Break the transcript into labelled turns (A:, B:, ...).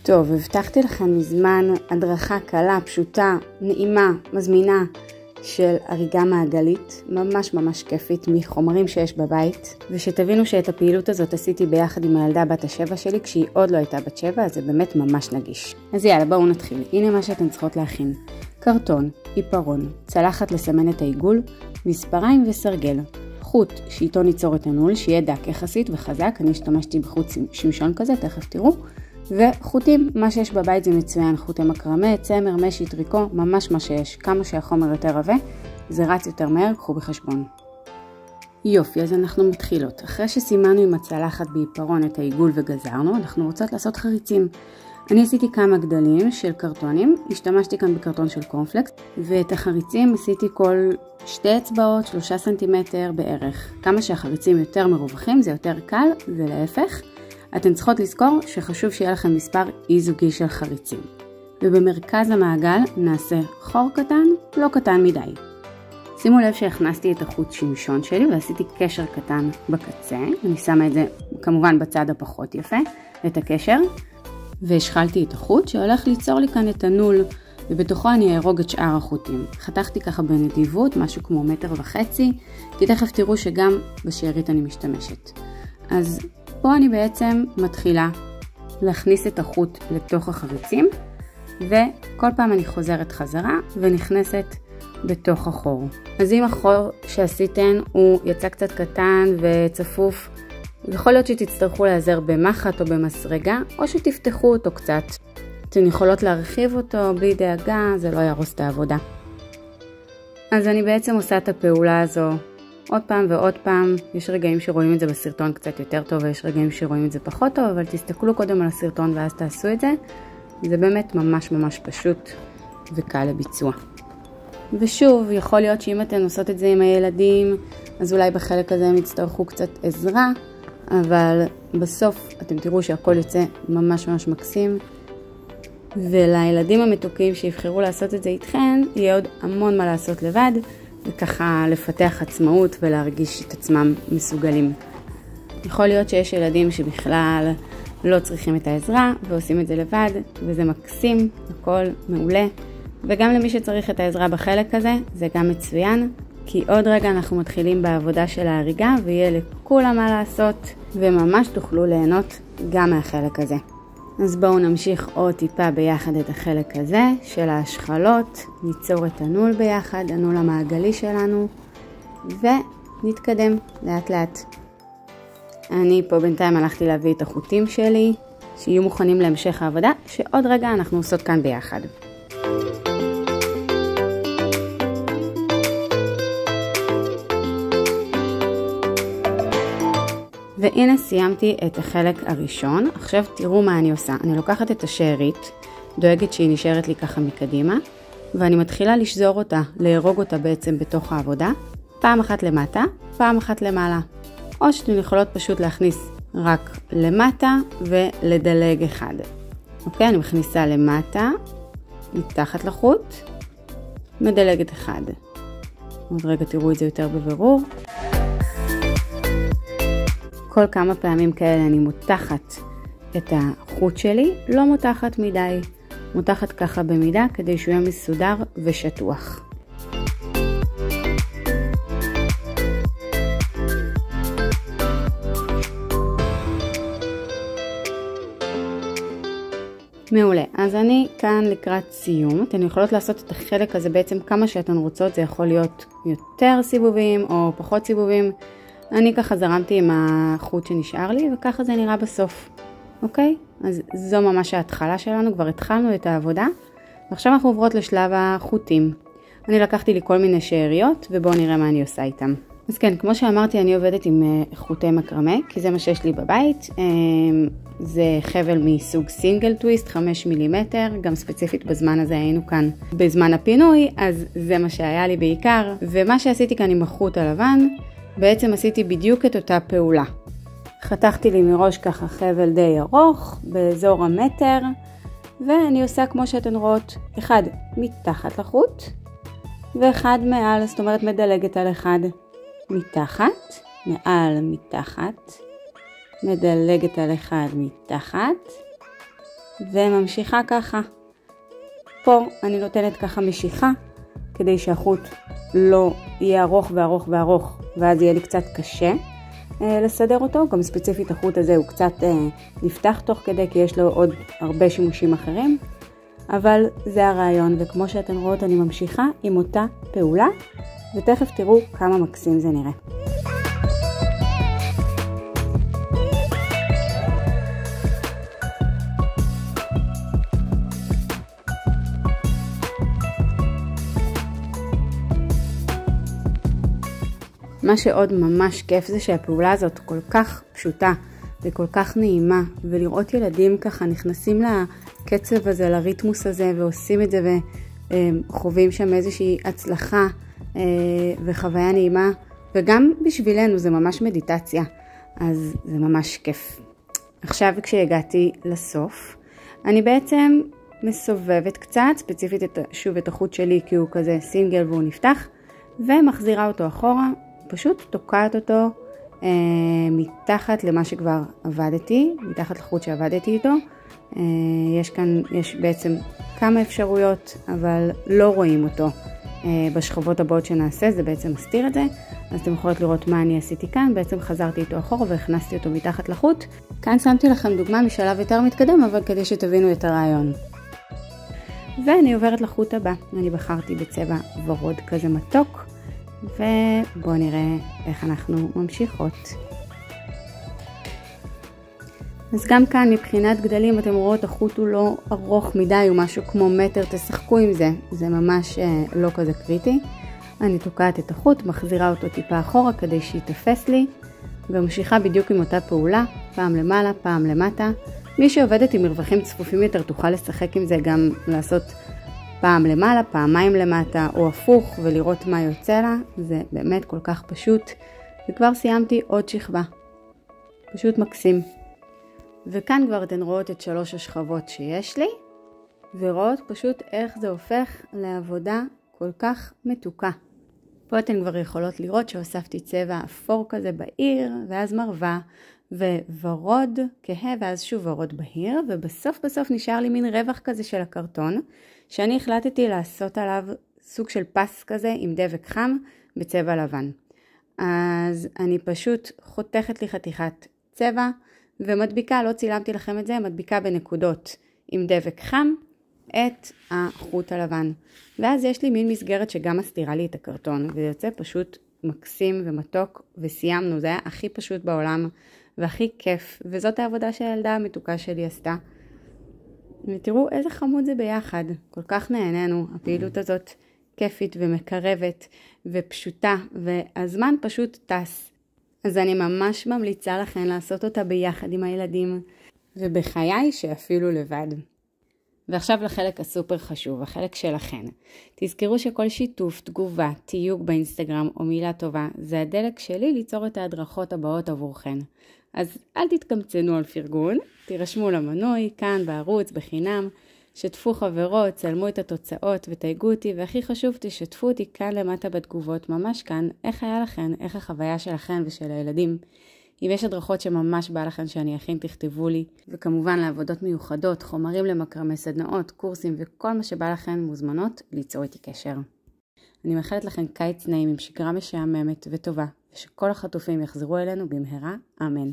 A: טוב, הבטחתי לכם מזמן הדרכה קלה, פשוטה, נעימה, מזמינה של הריגה מעגלית, ממש כיפית מחומרים שיש בבית, ושתבינו שאת הפעילות הזאת עשיתי ביחד עם הילדה בת ה7 שלי כשהיא עוד לא הייתה בת 7, אז זה באמת ממש נגיש. אז יאללה, בואו נתחיל. הנה מה שאתן צריכות להכין. קרטון, עיפרון, צלחת לסמן את העיגול, מספריים וסרגל. חוט שאיתו ניצור את הנול, שיהיה דק יחסית וחזק, אני השתמשתי בחוט שמשון כזה, תכף תראו. וחוטים, מה שיש בבית זה מצוין, חוטי מקרמה, צמר, משי, טריקו, ממש מה שיש. כמה שהחומר יותר רבה, זה רץ יותר מהר, קחו בחשבון. יופי, אז אנחנו מתחילות. אחרי שסימנו עם הצלחת בעיפרון את העיגול וגזרנו, אנחנו רוצות לעשות חריצים. אני עשיתי כמה גדלים של קרטונים, השתמשתי כאן בקרטון של קורנפלקס, ואת החריצים עשיתי כל 2 אצבעות, 3 סנטימטר בערך. כמה שהחריצים יותר מרווחים, זה יותר קל, ולהפך. אתן צריכות לזכור שחשוב שיהיה לכם מספר אי זוגי של חריצים. ובמרכז המעגל נעשה חור קטן, לא קטן מדי. שימו לב שהכנסתי את החוט שמשון שלי ועשיתי קשר קטן בקצה. אני שמה את זה כמובן בצד הפחות יפה, את הקשר. והשחלתי את החוט שהולך ליצור לי כאן את הנול, ובתוכו אני ארוג את שאר החוטים. חתכתי ככה בנדיבות, משהו כמו 1.5 מטר, כי תכף תראו שגם בשארית אני משתמשת. אז פה אני בעצם מתחילה להכניס את החוט לתוך החריצים, וכל פעם אני חוזרת חזרה ונכנסת בתוך החור. אז אם החור שעשיתן הוא יצא קצת קטן וצפוף, יכול להיות שתצטרכו להיעזר במחט או במסרגה, או שתפתחו אותו קצת. אתן יכולות להרחיב אותו בלי דאגה, זה לא ירוס את העבודה. אז אני בעצם עושה את הפעולה הזו עוד פעם ועוד פעם. יש רגעים שרואים את זה בסרטון קצת יותר טוב, ויש רגעים שרואים את זה פחות טוב, אבל תסתכלו קודם על הסרטון ואז תעשו את זה. זה באמת ממש פשוט וקל לביצוע. ושוב, יכול להיות שאם אתן עושות את זה עם הילדים, אז אולי בחלק הזה הם יצטרכו קצת עזרה, אבל בסוף אתם תראו שהכל יוצא ממש מקסים. ולילדים המתוקים שיבחרו לעשות את זה איתכן, יהיה עוד המון מה לעשות לבד, וככה לפתח עצמאות ולהרגיש את עצמם מסוגלים. יכול להיות שיש ילדים שבכלל לא צריכים את העזרה ועושים את זה לבד, וזה מקסים, הכל מעולה. וגם למי שצריך את העזרה בחלק הזה, זה גם מצוין, כי עוד רגע אנחנו מתחילים בעבודה של ההריגה, ויהיה לכולם מה לעשות, וממש תוכלו ליהנות גם מהחלק הזה. אז בואו נמשיך עוד טיפה ביחד את החלק הזה של ההשחלות, ניצור את הנול ביחד, הנול המעגלי שלנו, ונתקדם לאט לאט. אני פה בינתיים הלכתי להביא את החוטים שלי, שיהיו מוכנים להמשך העבודה, שעוד רגע אנחנו עושות כאן ביחד. והנה סיימתי את החלק הראשון. עכשיו תראו מה אני עושה. אני לוקחת את השארית, דואגת שהיא נשארת לי ככה מקדימה, ואני מתחילה לשזור אותה, להרוג אותה בעצם בתוך העבודה, פעם אחת למטה, פעם אחת למעלה. או שאתם יכולות פשוט להכניס רק למטה ולדלג אחד. אוקיי, אני מכניסה למטה, מתחת לחוט, מדלגת אחד. עוד רגע תראו את זה יותר בבירור. כל כמה פעמים כאלה אני מותחת את החוט שלי, לא מותחת מדי, מותחת ככה במידה כדי שהוא יהיה מסודר ושטוח. מעולה, אז אני כאן לקראת סיום. אתן יכולות לעשות את החלק הזה בעצם כמה שאתן רוצות, זה יכול להיות יותר סיבובים או פחות סיבובים. אני ככה זרמתי עם החוט שנשאר לי, וככה זה נראה בסוף. אוקיי? אז זו ממש ההתחלה שלנו, כבר התחלנו את העבודה, ועכשיו אנחנו עוברות לשלב החוטים. אני לקחתי לי כל מיני שאריות, ובואו נראה מה אני עושה איתם. אז כן, כמו שאמרתי, אני עובדת עם חוטי מקרמה, כי זה מה שיש לי בבית. זה חבל מסוג סינגל טוויסט, 5 מילימטר, גם ספציפית בזמן הזה היינו כאן בזמן הפינוי, אז זה מה שהיה לי בעיקר. ומה שעשיתי כאן עם החוט הלבן, בעצם עשיתי בדיוק את אותה פעולה. חתכתי לי מראש ככה חבל די ארוך, באזור 1 מטר, ואני עושה כמו שאתן רואות, אחד מתחת לחוט, ואחד מעל, זאת אומרת מדלגת על אחד מתחת, מעל מתחת, מדלגת על אחד מתחת, וממשיכה ככה. פה אני נותנת ככה משיכה, כדי שהחוט לא יהיה ארוך וארוך וארוך, ואז יהיה לי קצת קשה לסדר אותו. גם ספציפית החוט הזה הוא קצת נפתח תוך כדי, כי יש לו עוד הרבה שימושים אחרים. אבל זה הרעיון, וכמו שאתן רואות אני ממשיכה עם אותה פעולה, ותכף תראו כמה מקסים זה נראה. מה שעוד ממש כיף זה שהפעולה הזאת כל כך פשוטה וכל כך נעימה, ולראות ילדים ככה נכנסים לקצב הזה, לריתמוס הזה, ועושים את זה וחווים שם איזושהי הצלחה וחוויה נעימה, וגם בשבילנו זה ממש מדיטציה, אז זה ממש כיף. עכשיו כשהגעתי לסוף, אני בעצם מסובבת קצת, ספציפית שוב את החוט שלי, כי הוא כזה סינגל והוא נפתח, ומחזירה אותו אחורה, פשוט תוקעת אותו מתחת למה שכבר עבדתי, מתחת לחוט שעבדתי איתו. יש בעצם כמה אפשרויות, אבל לא רואים אותו בשכבות הבאות שנעשה, זה בעצם מסתיר את זה. אז אתם יכולות לראות מה אני עשיתי כאן, בעצם חזרתי איתו אחורה והכנסתי אותו מתחת לחוט. כאן שמתי לכם דוגמה משלב יותר מתקדם, אבל כדי שתבינו את הרעיון. ואני עוברת לחוט הבא, אני בחרתי בצבע ורוד כזה מתוק, ובואו נראה איך אנחנו ממשיכות. אז גם כאן מבחינת גדלים אתם רואות החוט הוא לא ארוך מדי, הוא משהו כמו מטר, תשחקו עם זה, זה ממש לא כזה קריטי. אני תוקעת את החוט, מחזירה אותו טיפה אחורה כדי שיתפס לי, וממשיכה בדיוק עם אותה פעולה, פעם למעלה, פעם למטה. מי שעובדת עם מרווחים צפופים יותר תוכל לשחק עם זה, גם לעשות פעם למעלה, פעמיים למטה, או הפוך, ולראות מה יוצא לה. זה באמת כל כך פשוט. וכבר סיימתי עוד שכבה. פשוט מקסים. וכאן כבר אתן רואות את 3 השכבות שיש לי, ורואות פשוט איך זה הופך לעבודה כל כך מתוקה. פה אתן כבר יכולות לראות שהוספתי צבע אפור כזה בהיר, ואז מרווה, וורוד כהה, ואז שוב ורוד בהיר, ובסוף נשאר לי מין רווח כזה של הקרטון, שאני החלטתי לעשות עליו סוג של פס כזה עם דבק חם בצבע לבן. אז אני פשוט חותכת לי חתיכת צבע, ומדביקה, לא צילמתי לכם את זה, מדביקה בנקודות עם דבק חם את החוט הלבן. ואז יש לי מין מסגרת שגם מסתירה לי את הקרטון, וזה יוצא פשוט מקסים ומתוק, וסיימנו. זה היה הכי פשוט בעולם והכי כיף, וזאת העבודה שהילדה המתוקה שלי עשתה. ותראו איזה חמוד זה ביחד, כל כך נהנינו. הפעילות הזאת כיפית ומקרבת ופשוטה, והזמן פשוט טס. אז אני ממש ממליצה לכם לעשות אותה ביחד עם הילדים, ובחיי שאפילו לבד. ועכשיו לחלק הסופר חשוב, החלק שלכן. תזכרו שכל שיתוף, תגובה, תיוג באינסטגרם או מילה טובה, זה הדלק שלי ליצור את ההדרכות הבאות עבורכן. אז אל תתקמצנו על פרגון, תירשמו למנוי, כאן בערוץ, בחינם, שתפו חברות, צלמו את התוצאות ותייגו אותי, והכי חשוב, תשתפו אותי כאן למטה בתגובות, ממש כאן, איך היה לכן, איך החוויה שלכן ושל הילדים. אם יש הדרכות שממש בא לכן שאני אכין, תכתבו לי. וכמובן לעבודות מיוחדות, חומרים למקרמי סדנאות, קורסים וכל מה שבא לכן מוזמנות ליצור איתי קשר. אני מאחלת לכן קיץ נעים עם שגרה משעממת וטובה, ושכל החטופים יחזרו אלינו במהרה, אמן.